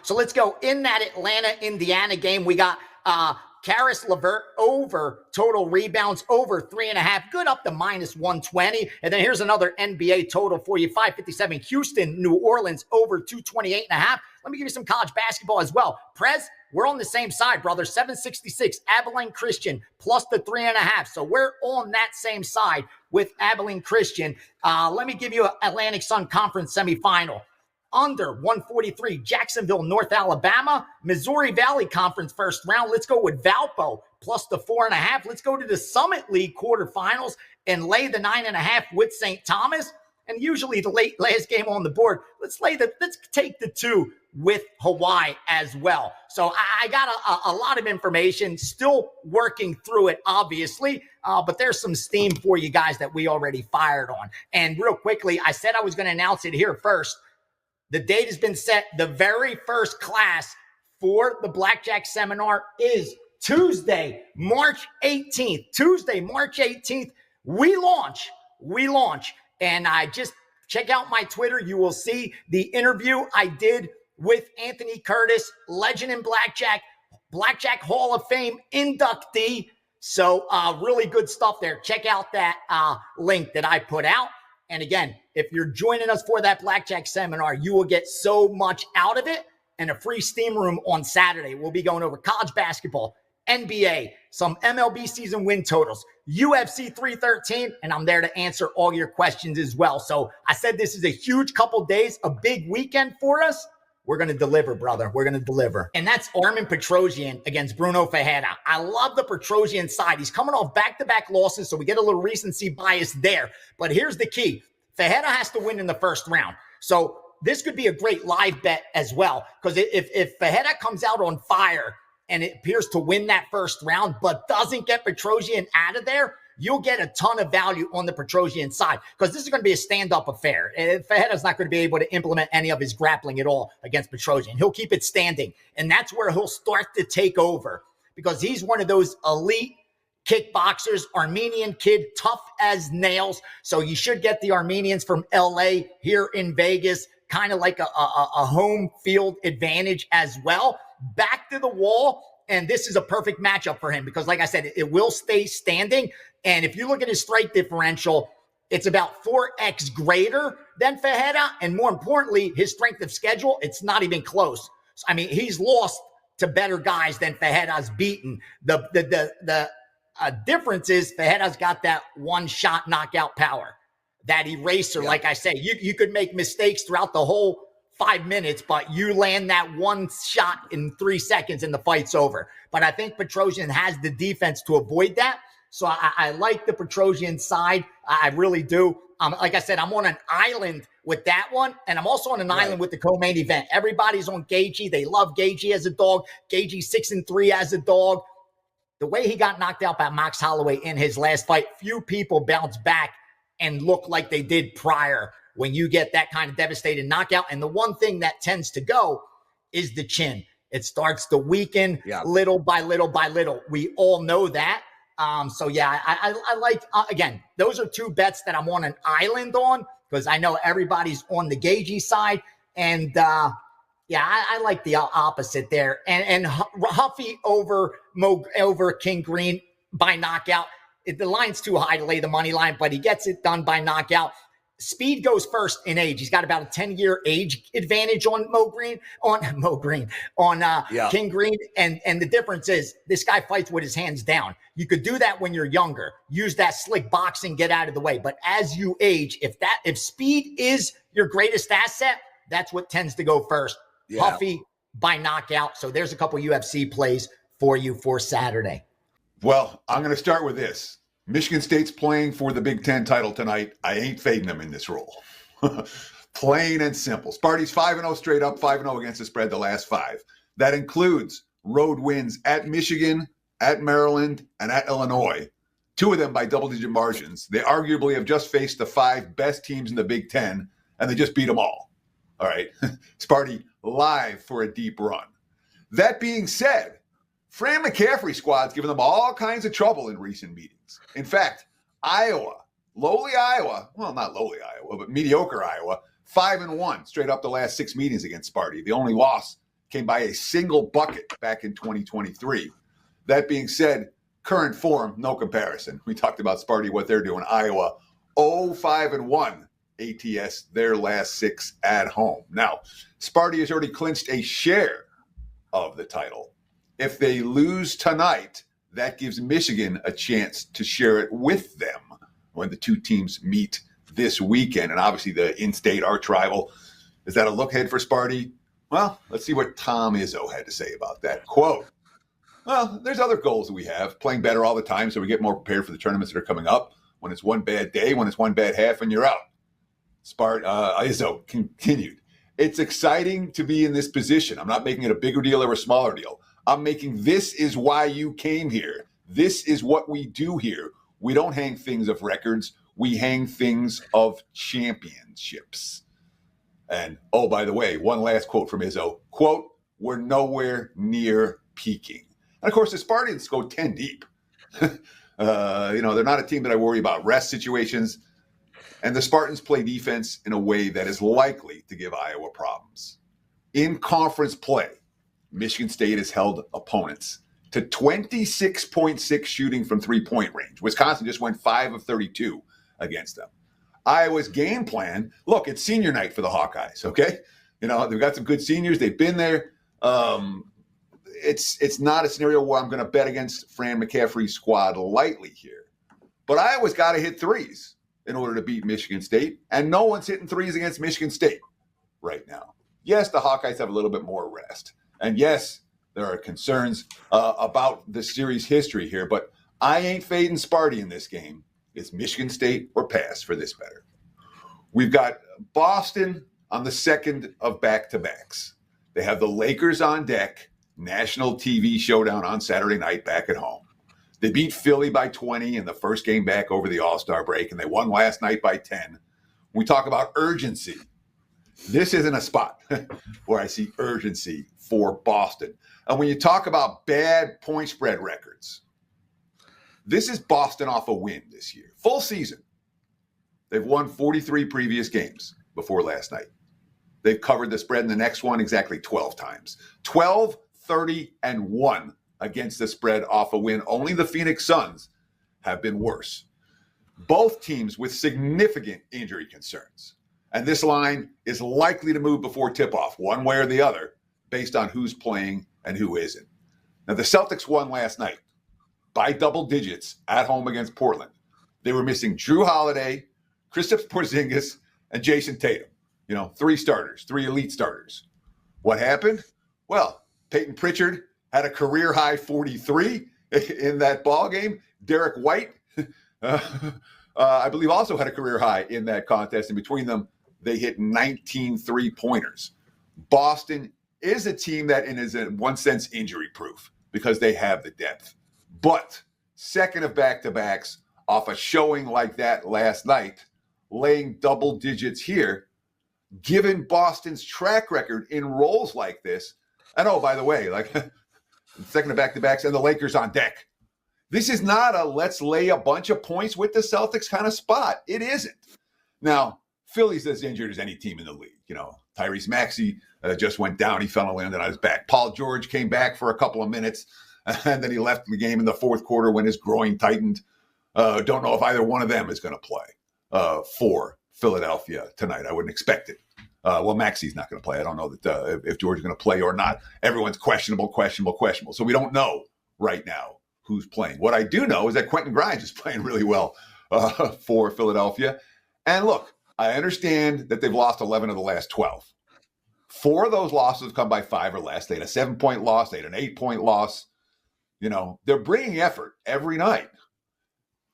So let's go in that Atlanta-Indiana game. We got Karis LeVert over total rebounds, over 3.5, good up to -120. And then here's another NBA total for you, 557. Houston, New Orleans, over 228.5. Let me give you some college basketball as well. Prez, we're on the same side, brother. 766, Abilene Christian, plus the 3.5. So we're on that same side with Abilene Christian. Let me give you an Atlantic Sun Conference semifinal. Under 143, Jacksonville, North Alabama, Missouri Valley Conference first round. Let's go with Valpo plus the 4.5. Let's go to the Summit League quarterfinals and lay the 9.5 with St. Thomas. And usually the last game on the board, let's take the 2 with Hawaii as well. So I got a lot of information, still working through it, obviously, but there's some steam for you guys that we already fired on. And real quickly, I said I was going to announce it here first. The date has been set. The very first class for the Blackjack Seminar is Tuesday, March 18th. Tuesday, March 18th, we launch. And I just check out my Twitter. You will see the interview I did with Anthony Curtis, legend in Blackjack Hall of Fame inductee. So really good stuff there. Check out that link that I put out. And again, if you're joining us for that Blackjack Seminar, you will get so much out of it and a free steam room on Saturday. We'll be going over college basketball, NBA, some MLB season win totals, UFC 313, and I'm there to answer all your questions as well. So I said this is a huge couple days, a big weekend for us. We're going to deliver, brother. We're going to deliver. And that's Armin Petrosyan against Bruno Ferreira. I love the Petrosyan side. He's coming off back-to-back losses, so we get a little recency bias there. But here's the key. Ferreira has to win in the first round. So this could be a great live bet as well, because if Ferreira comes out on fire and it appears to win that first round but doesn't get Petrosyan out of there, you'll get a ton of value on the Petrosyan side, because this is going to be a stand-up affair. Ferreira's not going to be able to implement any of his grappling at all against Petrosyan. He'll keep it standing, and that's where he'll start to take over, because he's one of those elite kickboxers, Armenian kid, tough as nails. So you should get the Armenians from LA here in Vegas, kind of like a home field advantage as well. Back to the wall. And this is a perfect matchup for him because, like I said, it will stay standing. And if you look at his strike differential, it's about 4x greater than Ferreira. And more importantly, his strength of schedule, it's not even close. I mean, he's lost to better guys than Ferreira's beaten. The difference is Ferreira's got that one-shot knockout power, that eraser. Like I say, you could make mistakes throughout the whole 5 minutes, but you land that one shot in 3 seconds and the fight's over. But I think Petrosyan has the defense to avoid that. So I like the Petrosyan side. I really do. Like I said, I'm on an island with that one, and I'm also on an island with the co-main event. Everybody's on Gaethje. They love Gaethje as a dog. Gaethje 6-3 as a dog. The way he got knocked out by Max Holloway in his last fight, few people bounce back and look like they did prior when you get that kind of devastating knockout. And the one thing that tends to go is the chin. It starts to weaken little by little by little. We all know that. I like, again, those are two bets that I'm on an island on, because I know everybody's on the Gaethje side. And I like the opposite there. And Huffy over King Green by knockout. The line's too high to lay the money line, but he gets it done by knockout. Speed goes first in age. He's got about a 10-year age advantage on King Green. And the difference is this guy fights with his hands down. You could do that when you're younger. Use that slick boxing, get out of the way. But as you age, if speed is your greatest asset, that's what tends to go first. Huffy by knockout. So there's a couple UFC plays for you for Saturday. Well, I'm going to start with this. Michigan State's playing for the Big Ten title tonight. I ain't fading them in this role. Plain and simple. Sparty's 5-0 straight up, 5-0 against the spread the last 5. That includes road wins at Michigan, at Maryland, and at Illinois. 2 of them by double-digit margins. They arguably have just faced the 5 best teams in the Big Ten, and they just beat them all. All right. Sparty live for a deep run. That being said, Fran McCaffrey's squad's given them all kinds of trouble in recent meetings. In fact, lowly Iowa, well, not lowly Iowa, but mediocre Iowa, 5-1 straight up the last 6 meetings against Sparty. The only loss came by a single bucket back in 2023. That being said, current form, no comparison. We talked about Sparty, what they're doing. Iowa, 0-5-1 ATS, their last 6 at home. Now, Sparty has already clinched a share of the title. If they lose tonight, that gives Michigan a chance to share it with them when the two teams meet this weekend. And obviously the in-state arch rival. Is that a look ahead for Sparty? Well, let's see what Tom Izzo had to say about that. Quote, well, there's other goals that we have, playing better all the time so we get more prepared for the tournaments that are coming up. When it's one bad day, when it's one bad half, and you're out. Izzo continued. It's exciting to be in this position. I'm not making it a bigger deal or a smaller deal. I'm making this is why you came here. This is what we do here. We don't hang things of records. We hang things of championships. And, oh, by the way, one last quote from Izzo. Quote, we're nowhere near peaking. And, of course, the Spartans go 10 deep. They're not a team that I worry about rest situations. And the Spartans play defense in a way that is likely to give Iowa problems. In conference play, Michigan State has held opponents to 26.6 shooting from three-point range. Wisconsin just went 5 of 32 against them. Iowa's game plan, look, it's senior night for the Hawkeyes, okay? They've got some good seniors. They've been there. It's not a scenario where I'm going to bet against Fran McCaffrey's squad lightly here. But Iowa's got to hit threes in order to beat Michigan State, and no one's hitting threes against Michigan State right now. Yes, the Hawkeyes have a little bit more rest. And yes, there are concerns about the series history here, but I ain't fading Sparty in this game. It's Michigan State or pass for this better. We've got Boston on the second of back-to-backs. They have the Lakers on deck, national TV showdown on Saturday night back at home. They beat Philly by 20 in the first game back over the All-Star break, and they won last night by 10. We talk about urgency. This isn't a spot where I see urgency for Boston. And when you talk about bad point spread records, this is Boston off a win this year. Full season. They've won 43 previous games before last night. They've covered the spread in the next one exactly 12 times. 12, 30, and 1 against the spread off a win. Only the Phoenix Suns have been worse. Both teams with significant injury concerns. And this line is likely to move before tip-off, one way or the other, based on who's playing and who isn't. Now, the Celtics won last night by double digits at home against Portland. They were missing Drew Holiday, Kristaps Porzingis, and Jason Tatum. 3 starters, 3 elite starters. What happened? Well, Peyton Pritchard had a career-high 43 in that ball game. Derek White, I believe, also had a career-high in that contest. And between them, they hit 19 three-pointers. Boston is a team that is, in one sense, injury-proof because they have the depth. But second of back-to-backs off a showing like that last night, laying double digits here, given Boston's track record in roles like this. And oh, by the way, second of back-to-backs and the Lakers on deck. This is not a let's lay a bunch of points with the Celtics kind of spot. It isn't. Now, Philly's as injured as any team in the league. Tyrese Maxey just went down. He fell and landed on his back. Paul George came back for a couple of minutes, and then he left the game in the fourth quarter when his groin tightened. Don't know if either one of them is going to play for Philadelphia tonight. I wouldn't expect it. Maxey's not going to play. I don't know that if George is going to play or not. Everyone's questionable. So we don't know right now who's playing. What I do know is that Quentin Grimes is playing really well for Philadelphia. And look, I understand that they've lost 11 of the last 12. 4 of those losses have come by 5 or less. They had a 7-point loss. They had an 8-point loss. They're bringing effort every night.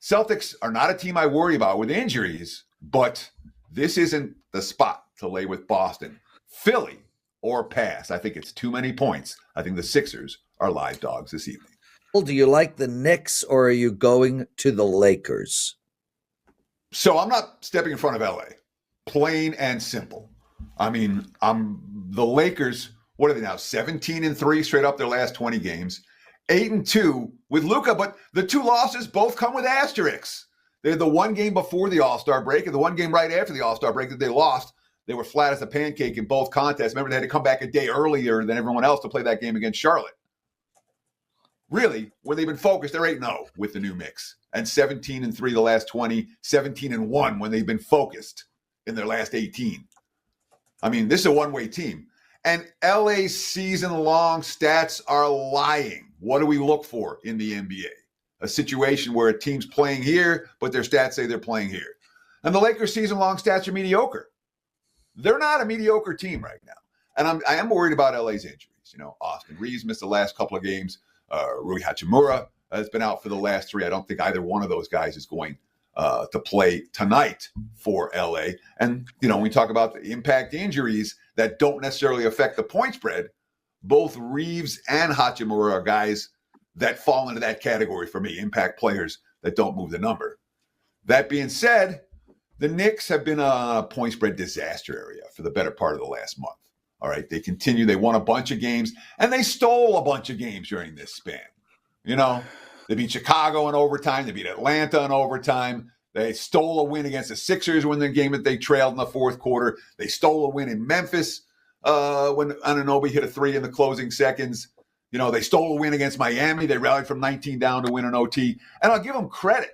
Celtics are not a team I worry about with injuries, but this isn't the spot to lay with Boston. Philly or pass. I think it's too many points. I think the Sixers are live dogs this evening. Well, do you like the Knicks or are you going to the Lakers? So I'm not stepping in front of LA. Plain and simple. I mean, the Lakers, what are they now? 17-3 straight up their last 20 games. 8-2 with Luka, but the 2 losses both come with asterisks. They had the one game before the All-Star break and the one game right after the All-Star break that they lost. They were flat as a pancake in both contests. Remember, they had to come back a day earlier than everyone else to play that game against Charlotte. Really, when they've been focused, they're 8-0 with the new mix. And 17-3 the last 20, 17-1 when they've been focused in their last 18. I mean, this is a one-way team. And LA's season-long stats are lying. What do we look for in the NBA? A situation where a team's playing here, but their stats say they're playing here. And the Lakers' season-long stats are mediocre. They're not a mediocre team right now. And I am worried about LA's injuries. You know, Austin Reeves missed the last couple of games. Rui Hachimura has been out for the last 3. I don't think either one of those guys is going to play tonight for LA. And, you know, when we talk about the impact injuries that don't necessarily affect the point spread, both Reeves and Hachimura are guys that fall into that category for me, impact players that don't move the number. That being said, the Knicks have been a point spread disaster area for the better part of the last month. All right, they continue. They won a bunch of games, and they stole a bunch of games during this span. You know, they beat Chicago in overtime. They beat Atlanta in overtime. They stole a win against the Sixers when the game that they trailed in the fourth quarter. They stole a win in Memphis when Anunoby hit a 3 in the closing seconds. You know, they stole a win against Miami. They rallied from 19 down to win an OT. And I'll give them credit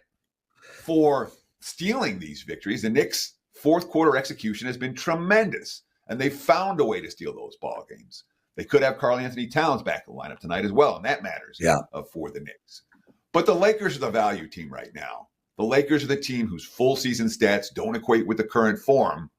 for stealing these victories. The Knicks' fourth quarter execution has been tremendous. And they found a way to steal those ball games. They could have Karl-Anthony Towns back in the lineup tonight as well, and that matters for the Knicks. But the Lakers are the value team right now. The Lakers are the team whose full season stats don't equate with the current form.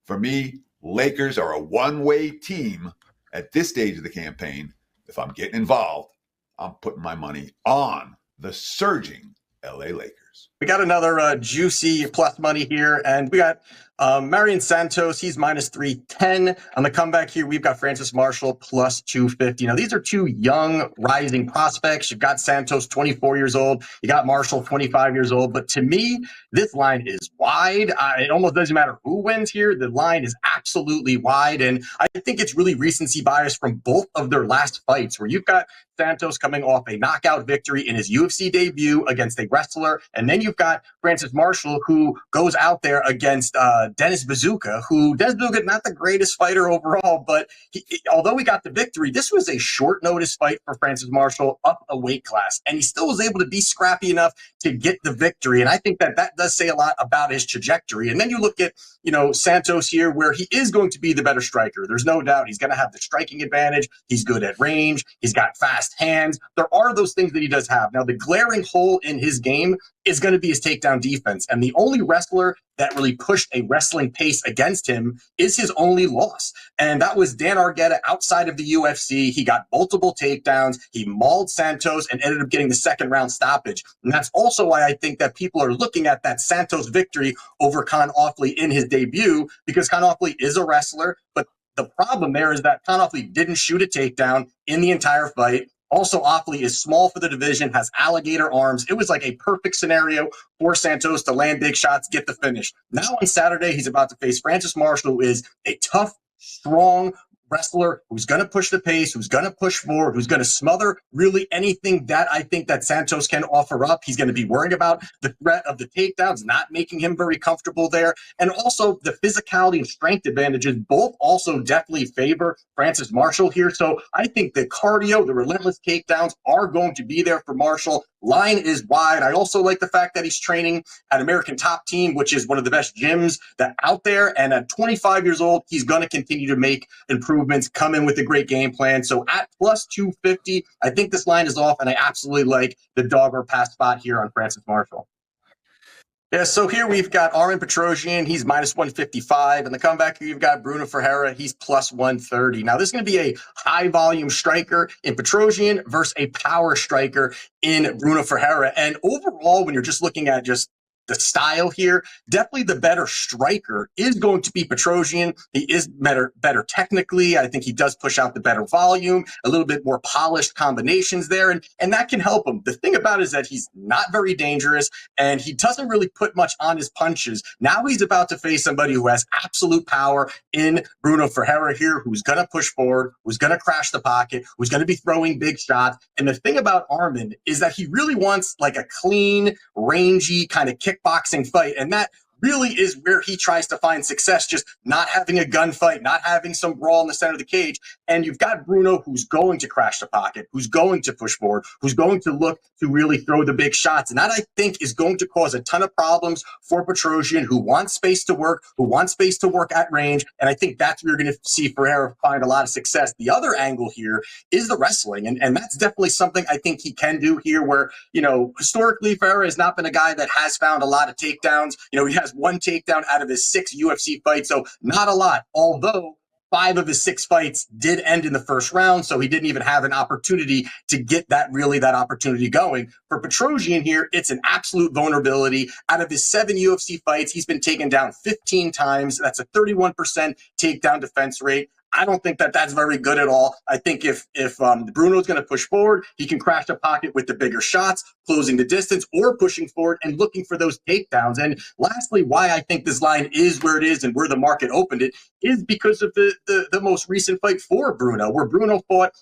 For me, Lakers are a one-way team at this stage of the campaign. If I'm getting involved, I'm putting my money on the surging LA Lakers. We got another juicy plus money here, and we got Marion Santos. He's minus 310. On the comeback here, we've got Francis Marshall plus 250. Now, these are two young rising prospects. You've got Santos, 24 years old. You got Marshall, 25 years old. But to me, this line is wide. It almost doesn't matter who wins here. The line is absolutely wide. And I think it's really recency bias from both of their last fights, where you've got Santos coming off a knockout victory in his UFC debut against a wrestler. And then you've got Francis Marshall, who goes out there against Dennis Bazooka, not the greatest fighter overall, but although he got the victory, this was a short notice fight for Francis Marshall up a weight class. And he still was able to be scrappy enough to get the victory. And I think that does say a lot about his trajectory. And then you look at, Santos here, where he is going to be the better striker. There's no doubt he's going to have the striking advantage. He's good at range. He's got fast hands. There are those things that he does have. Now, the glaring hole in his game is going to be his takedown defense. And the only wrestler that really pushed a wrestling pace against him is his only loss. And that was Dan Argueta outside of the UFC. He got multiple takedowns. He mauled Santos and ended up getting the second round stoppage. And that's also why I think that people are looking at that Santos victory over Con Offley in his debut, because Con Offley is a wrestler. But the problem there is that Con Offley didn't shoot a takedown in the entire fight. Also, Offley is small for the division, has alligator arms. It was like a perfect scenario for Santos to land big shots, get the finish. Now on Saturday, he's about to face Francis Marshall, who is a tough, strong wrestler who's going to push the pace, who's going to push forward, who's going to smother really anything that I think that Santos can offer up. He's going to be worrying about the threat of the takedowns, not making him very comfortable there. And also the physicality and strength advantages both also definitely favor Francis Marshall here. So I think the cardio, the relentless takedowns are going to be there for Marshall. Line is wide. I also like the fact that he's training at American Top Team, which is one of the best gyms that out there. And at 25 years old, he's going to continue to make improvements, come in with a great game plan. So at plus 250, I think this line is off, and I absolutely like the dog or pass spot here on Francis Marshall. Yeah, so here we've got Armin Petrosian. He's minus 155. And the comeback here, you've got Bruno Ferreira. He's plus 130. Now, this is going to be a high-volume striker in Petrosian versus a power striker in Bruno Ferreira. And overall, when you're just looking at just the style here, definitely the better striker is going to be Petrosian. He is better technically. I think he does push out the better volume, a little bit more polished combinations there, and that can help him. The thing about it is that he's not very dangerous, and he doesn't really put much on his punches. Now he's about to face somebody who has absolute power in Bruno Ferreira here, who's going to push forward, who's going to crash the pocket, who's going to be throwing big shots. And the thing about Armin is that he really wants like a clean, rangy kind of kickboxing fight, and that really is where he tries to find success, just not having a gunfight, not having some brawl in the center of the cage. And you've got Bruno, who's going to crash the pocket, who's going to push forward, who's going to look to really throw the big shots. And that, I think, is going to cause a ton of problems for Petrosian, who wants space to work, who wants space to work at range. And I think that's where you're going to see Ferreira find a lot of success. The other angle here is the wrestling. And that's definitely something I think he can do here, where, historically, Ferreira has not been a guy that has found a lot of takedowns. He has one takedown out of his 6 UFC fights, so not a lot, although 5 of his 6 fights did end in the first round, so he didn't even have an opportunity to get that opportunity going. For Petrosian here, it's an absolute vulnerability. Out of his 7 UFC fights, he's been taken down 15 times. That's a 31% takedown defense rate. I don't think that that's very good at all. I think if Bruno's going to push forward, he can crash the pocket with the bigger shots, closing the distance, or pushing forward and looking for those takedowns. And lastly, why I think this line is where it is and where the market opened it is because of the most recent fight for Bruno, where Bruno fought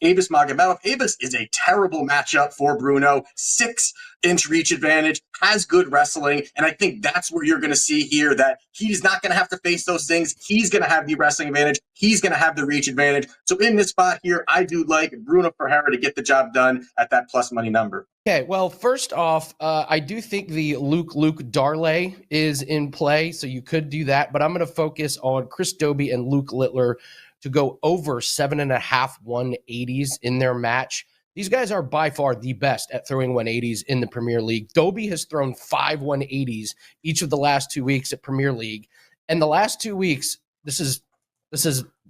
Avis Magomedov. Avis is a terrible matchup for Bruno. 6-inch reach advantage, has good wrestling, and I think that's where you're going to see here that he's not going to have to face those things. He's going to have the wrestling advantage. He's going to have the reach advantage. So in this spot here, I do like Bruno Ferreira to get the job done at that plus money number. Okay, well, first off, I do think the Luke Darley is in play, so you could do that, but I'm going to focus on Chris Dobie and Luke Littler to go over 7.5 180s in their match. These guys are by far the best at throwing 180s in the Premier League. Dobie has thrown 5 180s each of the last 2 weeks at Premier League. And the last 2 weeks, this is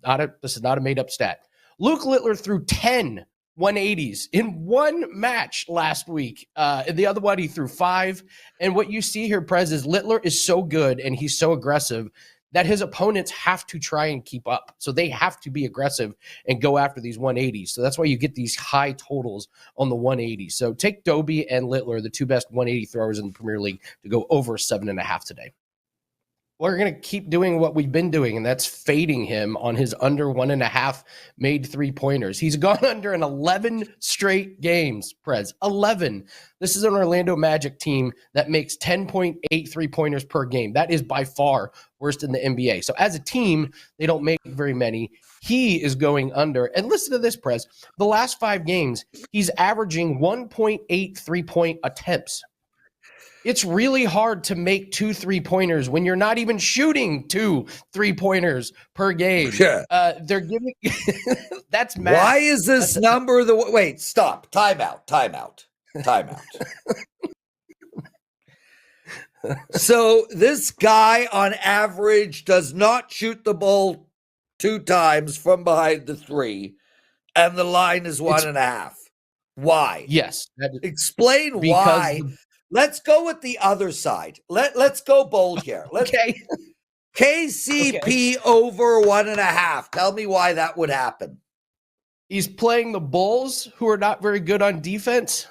not a made-up stat. Luke Littler threw 10 180s in one match last week. The other one, he threw 5. And what you see here, Prez, is Littler is so good and he's so aggressive that his opponents have to try and keep up. So they have to be aggressive and go after these 180s. So that's why you get these high totals on the 180s. So take Dobie and Littler, the 2 best 180 throwers in the Premier League, to go over 7.5 today. We're going to keep doing what we've been doing, and that's fading him on his under 1.5 made 3-pointers. He's gone under in 11 straight games, Prez. 11. This is an Orlando Magic team that makes 10.8 3-pointers per game. That is by far worst in the NBA. So as a team, they don't make very many. He is going under. And listen to this, Prez. The last 5 games, he's averaging 1.8 3-point attempts. It's really hard to make 2 3-pointers when you're not even shooting 2 3-pointers per game. Yeah. They're giving that's math. Why is this number wait, stop. Timeout. So this guy on average does not shoot the ball 2 times from behind the 3, and the line is 1.5. Why? Yes. Explain why. Let's go with the other side. Let's go bold here. Okay. KCP over 1.5. Tell me why that would happen. He's playing the Bulls, who are not very good on defense.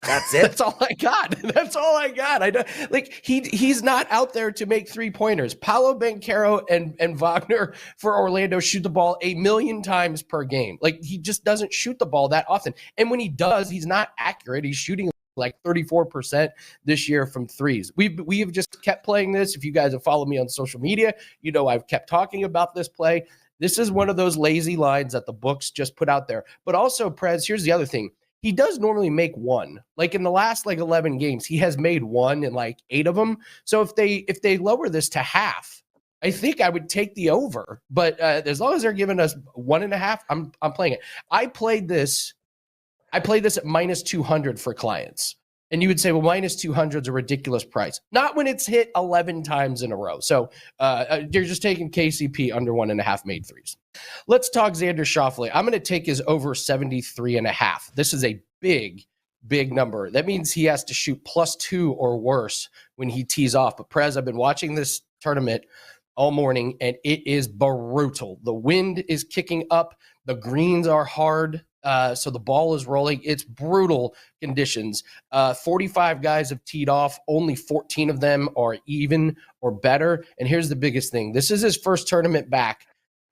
That's it. That's all I got. I don't he's not out there to make 3-pointers. Paolo Banchero and Wagner for Orlando shoot the ball 1 million times per game. He just doesn't shoot the ball that often. And when he does, he's not accurate. He's shooting like 34% this year from threes. We have just kept playing this. If you guys have followed me on social media, I've kept talking about this play. This is one of those lazy lines that the books just put out there. But also, Prez, here's the other thing. He does normally make 1. In the last 11 games, he has made 1 in 8 of them. So if they lower this to half, I think I would take the over. But as long as they're giving us 1.5, I'm playing it. I played this at -200 for clients. And you would say, well, -200 is a ridiculous price. Not when it's hit 11 times in a row. So you're just taking KCP under 1.5 made 3s. Let's talk Xander Schauffele. I'm going to take his over 73.5. This is a big number. That means he has to shoot +2 or worse when he tees off. But Prez, I've been watching this tournament all morning, and it is brutal. The wind is kicking up. The greens are hard. So the ball is rolling. It's brutal conditions. 45 guys have teed off. Only 14 of them are even or better. And here's the biggest thing. This is his first tournament back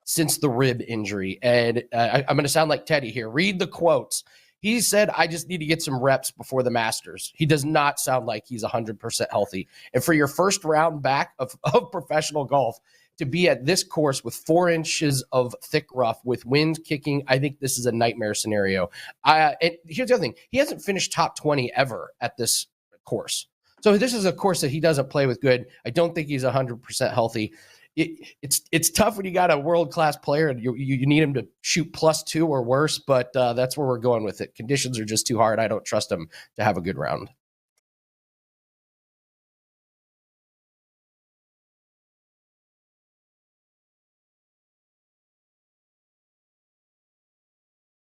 since the rib injury. And I'm going to sound like Teddy here. Read the quotes. He said, I just need to get some reps before the Masters. He does not sound like he's 100% healthy. And for your first round back of professional golf, to be at this course with 4 inches of thick rough with wind kicking, I think this is a nightmare scenario. And here's the other thing. He hasn't finished top 20 ever at this course. So this is a course that he doesn't play with good. I don't think he's 100% healthy. It's tough when you got a world-class player and you need him to shoot +2 or worse, but that's where we're going with it. Conditions are just too hard. I don't trust him to have a good round.